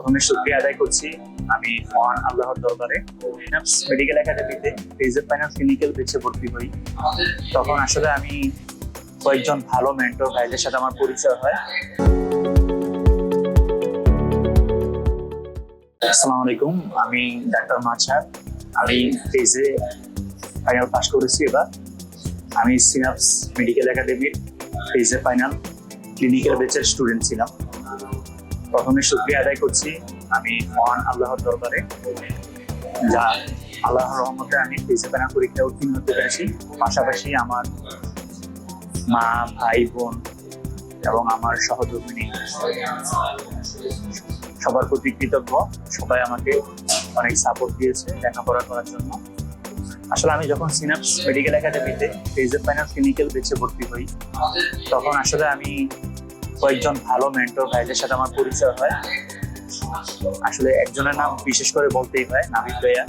প্রথমে শুকরিয়া আদায় করছি আমি মহান আল্লাহর দরবারে। সিনাপস মেডিকেল একাডেমিতে ফেজে ফাইনাল ক্লিনিক্যাল ব্যাচে ভর্তি হই। তখন আসলে আমি কয়েকজন ভালো মেন্টর ভাইদের সাথে আমার পরিচয় হয়। আসসালামু আলাইকুম, আমি ডাক্তার মাছার। আমি ফেজে ফাইনাল পাস করেছি এবার। আমি সিনাপস মেডিকেল একাডেমির ফেজে ফাইনাল ক্লিনিক্যাল ব্যাচের স্টুডেন্ট ছিলাম। প্রথমে শুকরিয়া আদায় করছি আমি মহান আল্লাহর দরবারে, যা আল্লাহর রহমতে আমি ফেজে ফাইনাল পরীক্ষায় উত্তীর্ণ হতে পেরেছি। পাশাপাশি আমার মা, ভাই, বোন এবং আমার সহধর্মিণী সবার প্রতি কৃতজ্ঞ। সবাই আমাকে অনেক সাপোর্ট দিয়েছে লেখাপড়া করার জন্য। আসলে আমি যখন সিনাপস মেডিকেল একাডেমিতে ফেজে ফাইনাল ক্লিনিক্যাল ব্যাচে ভর্তি হই, তখন আসলে আমি কয়েকজন ভালো মেন্টর ভাইদের সাথে আমার পরিচয় হয়। আসলে একজনের নাম বিশেষ করে বলতেই হয়, নাবিদ ভাইয়া।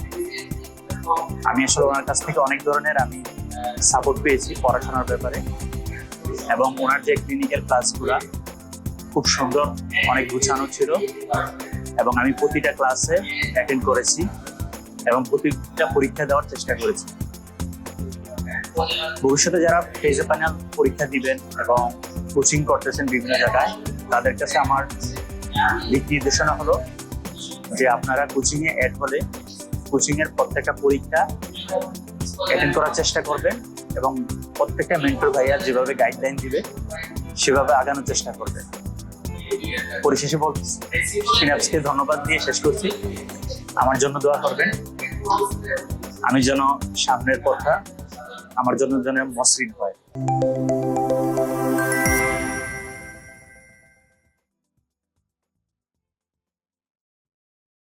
আমি আসলে ওনার কাছ থেকে অনেক ধরনের আমি সাপোর্ট পেয়েছি পড়াশোনার ব্যাপারে, এবং ওনার যে ক্লিনিক্যাল ক্লাসগুলো খুব সুন্দর, অনেক গুছানো ছিল, এবং আমি প্রতিটা ক্লাসে অ্যাটেন্ড করেছি এবং প্রতিটা পরীক্ষা দেওয়ার চেষ্টা করেছি। ভবিষ্যতে যারা ফেজে ফাইনাল পরীক্ষা দিবেন এবং কোচিং করতেছেন বিভিন্ন জায়গায়, তাদের কাছে আমার দিক নির্দেশনা হলো যে আপনারা কোচিংয়ে অ্যাড হলে কোচিংয়ের প্রত্যেকটা পরীক্ষা অ্যাটেন্ড করার চেষ্টা করবেন এবং প্রত্যেকটা মেন্টর ভাইয়া যেভাবে গাইডলাইন দিবে সেভাবে আগানোর চেষ্টা করবেন। পরিশেষে বলছি, সিনাপসকে ধন্যবাদ দিয়ে শেষ করছি। আমার জন্য দোয়া করবেন, আমি যেন সামনের পথটা আমার জন্য যেন মসৃণ হয়।